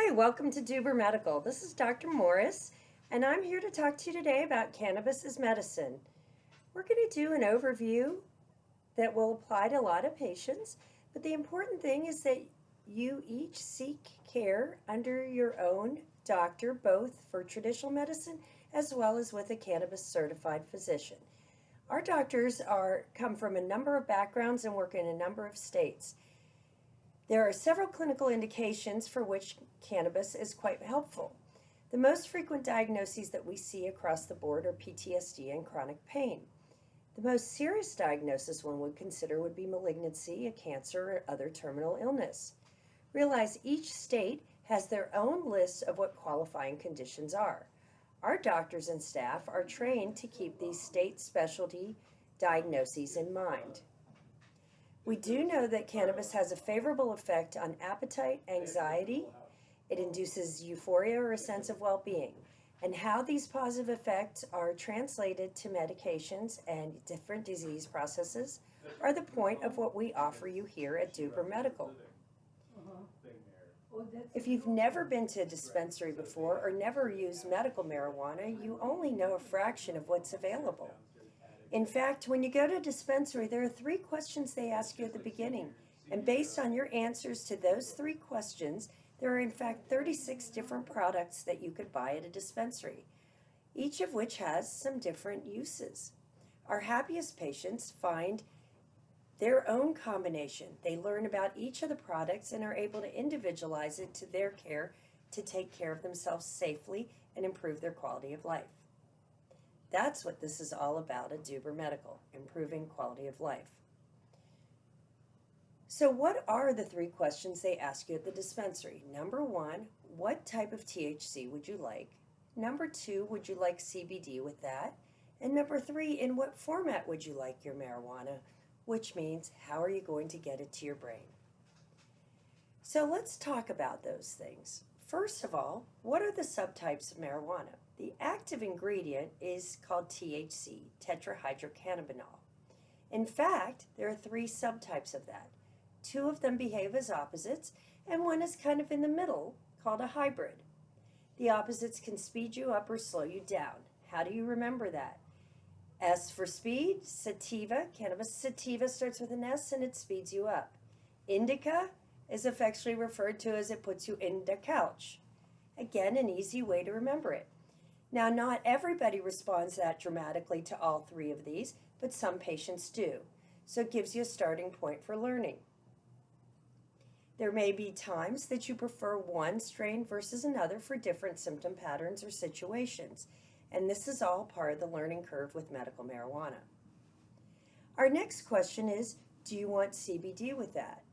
Hi, welcome to DuberMedical. This is Dr. Morris, and I'm here to talk to you today about cannabis as medicine. We're going to do an overview that will apply to a lot of patients, but the important thing is that you each seek care under your own doctor, both for traditional medicine as well as with a cannabis certified physician. Our doctors come from a number of backgrounds and work in a number of states. There are several clinical indications for which cannabis is quite helpful. The most frequent diagnoses that we see across the board are PTSD and chronic pain. The most serious diagnosis one would consider would be malignancy, a cancer, or other terminal illness. Realize each state has their own list of what qualifying conditions are. Our doctors and staff are trained to keep these state specialty diagnoses in mind. We do know that cannabis has a favorable effect on appetite, anxiety. It induces euphoria or a sense of well-being. And how these positive effects are translated to medications and different disease processes are the point of what we offer you here at DuberMedical. If you've never been to a dispensary before or never used medical marijuana, you only know a fraction of what's available. In fact, when you go to a dispensary, there are 3 questions they ask you at the beginning. And based on your answers to those 3 questions, there are in fact 36 different products that you could buy at a dispensary, each of which has some different uses. Our happiest patients find their own combination. They learn about each of the products and are able to individualize it to their care to take care of themselves safely and improve their quality of life. That's what this is all about at DuberMedical, improving quality of life. So what are the 3 questions they ask you at the dispensary? Number 1, what type of THC would you like? Number 2, would you like CBD with that? And number 3, in what format would you like your marijuana? Which means, how are you going to get it to your brain? So let's talk about those things. First of all, what are the subtypes of marijuana? The active ingredient is called THC, tetrahydrocannabinol. In fact, there are 3 subtypes of that. 2 of them behave as opposites, and one is kind of in the middle, called a hybrid. The opposites can speed you up or slow you down. How do you remember that? S for speed, sativa, cannabis sativa starts with an S and it speeds you up. Indica is affectionately referred to as it puts you in the couch. Again, an easy way to remember it. Now, not everybody responds that dramatically to all 3 of these, but some patients do. So it gives you a starting point for learning. There may be times that you prefer one strain versus another for different symptom patterns or situations, and this is all part of the learning curve with medical marijuana. Our next question is, do you want CBD with that?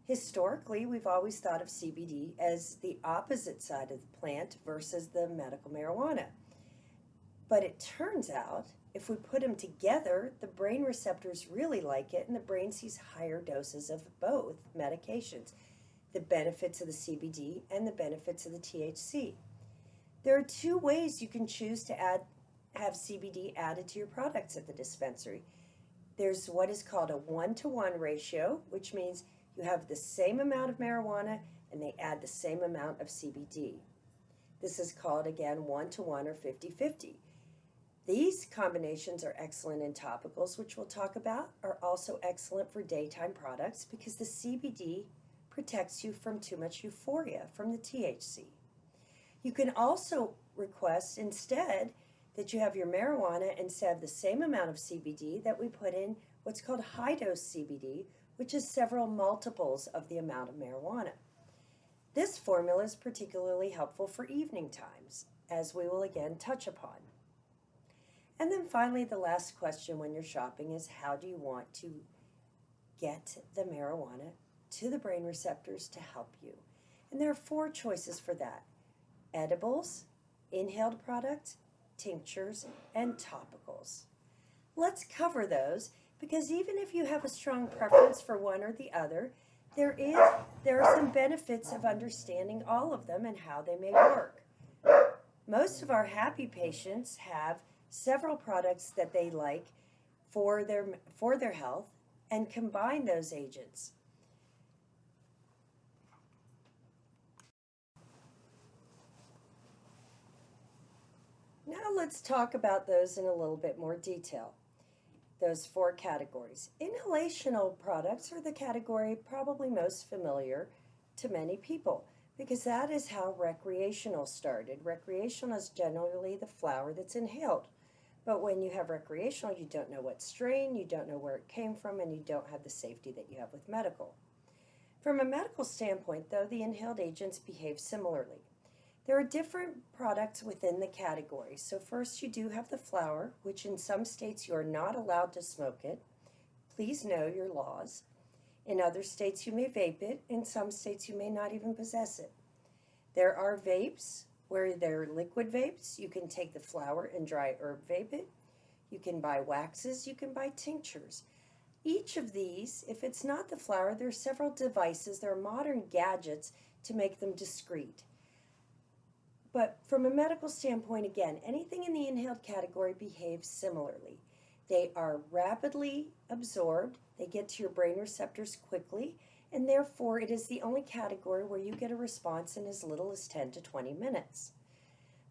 Historically, we've always thought of CBD as the opposite side of the plant versus the medical marijuana. But it turns out, if we put them together, the brain receptors really like it and the brain sees higher doses of both medications, the benefits of the CBD and the benefits of the THC. There are 2 ways you can choose to have CBD added to your products at the dispensary. There's what is called a 1-to-1 ratio, which means you have the same amount of marijuana and they add the same amount of CBD. This is called, again, 1-to-1 or 50-50. These combinations are excellent in topicals, which we'll talk about, are also excellent for daytime products because the CBD protects you from too much euphoria from the THC. You can also request instead that you have your marijuana instead of the same amount of CBD that we put in what's called high-dose CBD, which is several multiples of the amount of marijuana. This formula is particularly helpful for evening times, as we will again touch upon. And then finally, the last question when you're shopping is, how do you want to get the marijuana to the brain receptors to help you? And there are 4 choices for that: edibles, inhaled products, tinctures, and topicals. Let's cover those, because even if you have a strong preference for one or the other, there are some benefits of understanding all of them and how they may work. Most of our happy patients have several products that they like for their health and combine those agents. Now let's talk about those in a little bit more detail. Those four categories. Inhalational products are the category probably most familiar to many people because that is how recreational started. Recreational is generally the flower that's inhaled. But when you have recreational, you don't know what strain, you don't know where it came from, and you don't have the safety that you have with medical. From a medical standpoint, though, the inhaled agents behave similarly. There are different products within the category. So first you do have the flower, which in some states you are not allowed to smoke it. Please know your laws. In other states you may vape it. In some states you may not even possess it. There are vapes where they're liquid vapes. You can take the flower and dry herb vape it. You can buy waxes. You can buy tinctures. Each of these, if it's not the flower, there are several devices. There are modern gadgets to make them discreet. But from a medical standpoint, again, anything in the inhaled category behaves similarly. They are rapidly absorbed, they get to your brain receptors quickly, and therefore it is the only category where you get a response in as little as 10 to 20 minutes.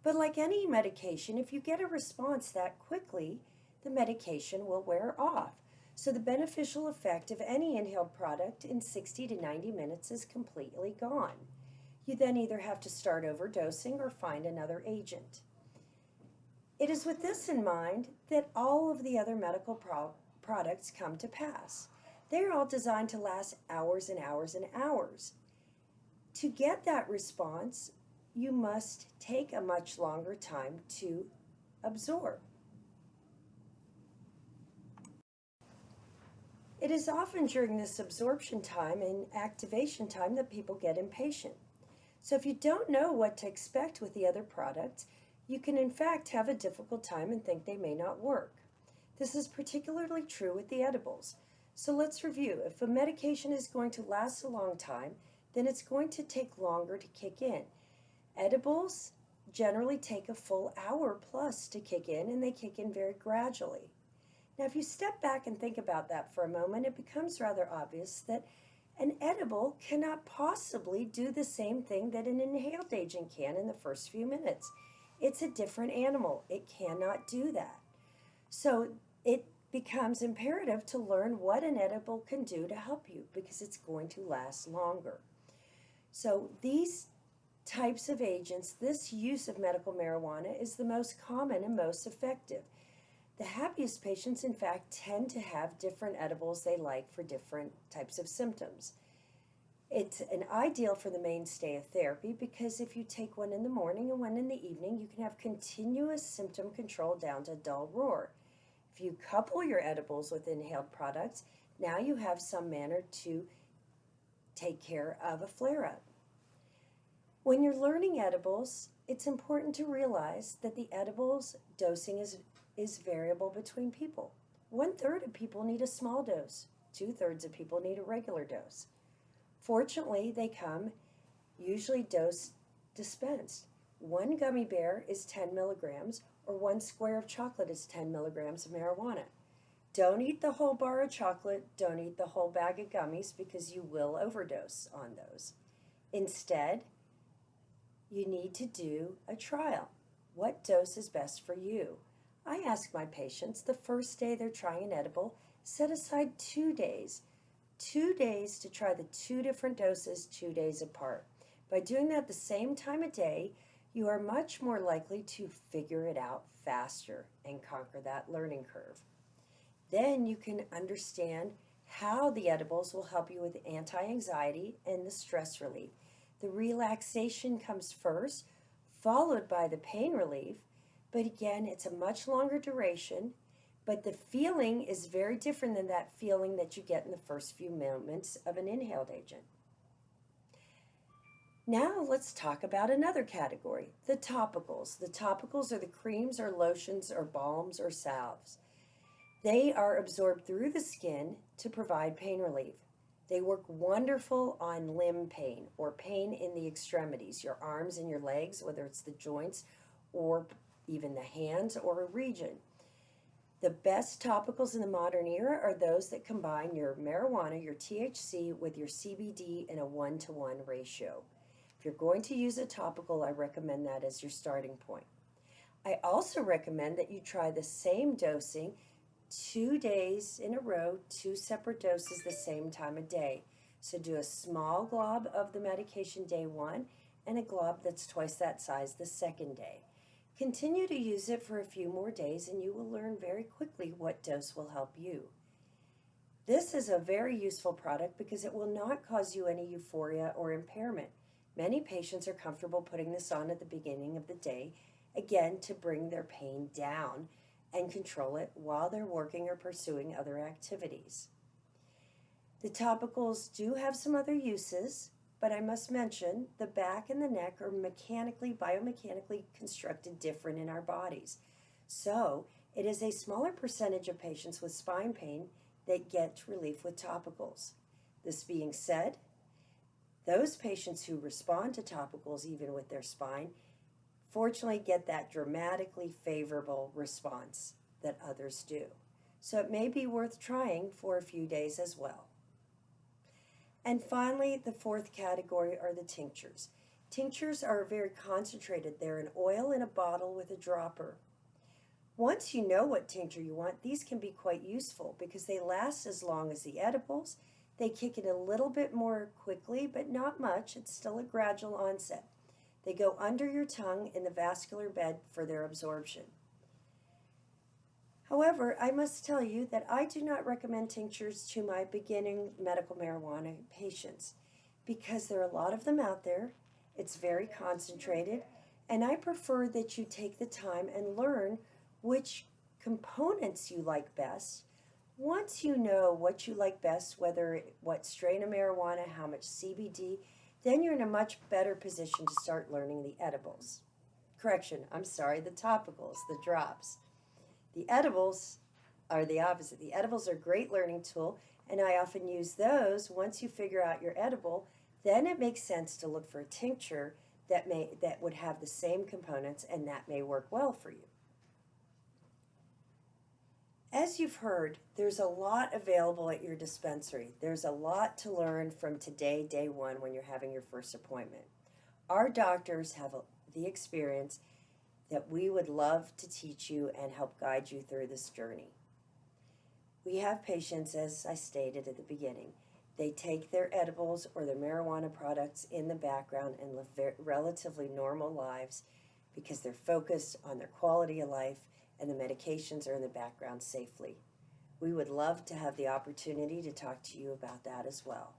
But like any medication, if you get a response that quickly, the medication will wear off. So the beneficial effect of any inhaled product in 60 to 90 minutes is completely gone. You then either have to start overdosing or find another agent. It is with this in mind that all of the other medical products come to pass. They are all designed to last hours and hours and hours. To get that response, you must take a much longer time to absorb. It is often during this absorption time and activation time that people get impatient. So if you don't know what to expect with the other products, you can in fact have a difficult time and think they may not work. This is particularly true with the edibles. So let's review. If a medication is going to last a long time, then it's going to take longer to kick in. Edibles generally take a full hour plus to kick in, and they kick in very gradually. Now, if you step back and think about that for a moment, it becomes rather obvious that an edible cannot possibly do the same thing that an inhaled agent can in the first few minutes. It's a different animal. It cannot do that. So it becomes imperative to learn what an edible can do to help you because it's going to last longer. So these types of agents, this use of medical marijuana is the most common and most effective. The happiest patients, in fact, tend to have different edibles they like for different types of symptoms. It's an ideal for the mainstay of therapy because if you take one in the morning and one in the evening, you can have continuous symptom control down to dull roar. If you couple your edibles with inhaled products, now you have some manner to take care of a flare-up. When you're learning edibles, it's important to realize that the edibles dosing is variable between people. 1/3 of people need a small dose. 2/3 of people need a regular dose. Fortunately, they come usually dose dispensed. One gummy bear is 10 milligrams, or one square of chocolate is 10 milligrams of marijuana. Don't eat the whole bar of chocolate, don't eat the whole bag of gummies because you will overdose on those. Instead, you need to do a trial. What dose is best for you? I ask my patients the first day they're trying an edible, set aside 2 days. 2 days to try the 2 different doses 2 days apart. By doing that the same time of day, you are much more likely to figure it out faster and conquer that learning curve. Then you can understand how the edibles will help you with anti-anxiety and the stress relief. The relaxation comes first, followed by the pain relief, but again, it's a much longer duration, but the feeling is very different than that feeling that you get in the first few moments of an inhaled agent. Now let's talk about another category, the topicals. The topicals are the creams or lotions or balms or salves. They are absorbed through the skin to provide pain relief. They work wonderful on limb pain or pain in the extremities, your arms and your legs, whether it's the joints or even the hands or a region. The best topicals in the modern era are those that combine your marijuana, your THC, with your CBD in a 1-to-1 ratio. If you're going to use a topical, I recommend that as your starting point. I also recommend that you try the same dosing 2 days in a row, two separate doses the same time of day. So do a small glob of the medication day one and a glob that's twice that size the second day. Continue to use it for a few more days and you will learn very quickly what dose will help you. This is a very useful product because it will not cause you any euphoria or impairment. Many patients are comfortable putting this on at the beginning of the day, again to bring their pain down and control it while they're working or pursuing other activities. The topicals do have some other uses, but I must mention the back and the neck are biomechanically constructed different in our bodies. So it is a smaller percentage of patients with spine pain that get relief with topicals. This being said, those patients who respond to topicals even with their spine fortunately get that dramatically favorable response that others do. So it may be worth trying for a few days as well. And finally, the fourth category are the tinctures. Tinctures are very concentrated. They're an oil in a bottle with a dropper. Once you know what tincture you want, these can be quite useful because they last as long as the edibles. They kick in a little bit more quickly, but not much. It's still a gradual onset. They go under your tongue in the vascular bed for their absorption. However, I must tell you that I do not recommend tinctures to my beginning medical marijuana patients because there are a lot of them out there. It's very concentrated, and I prefer that you take the time and learn which components you like best. Once you know what you like best, what strain of marijuana, how much CBD, then you're in a much better position to start learning the edibles. The topicals, the drops. The edibles are the opposite. The edibles are a great learning tool, and I often use those. Once you figure out your edible, then it makes sense to look for a tincture that would have the same components, and that may work well for you. As you've heard, there's a lot available at your dispensary. There's a lot to learn from today, day one, when you're having your first appointment. Our doctors have the experience that we would love to teach you and help guide you through this journey. We have patients, as I stated at the beginning, they take their edibles or their marijuana products in the background and live relatively normal lives because they're focused on their quality of life and the medications are in the background safely. We would love to have the opportunity to talk to you about that as well.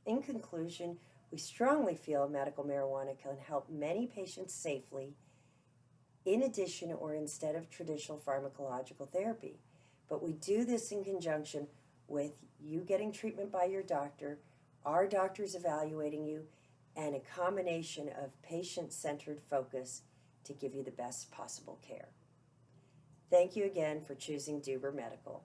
In conclusion, we strongly feel medical marijuana can help many patients safely in addition or instead of traditional pharmacological therapy. But we do this in conjunction with you getting treatment by your doctor, our doctors evaluating you, and a combination of patient-centered focus to give you the best possible care. Thank you again for choosing DuberMedical.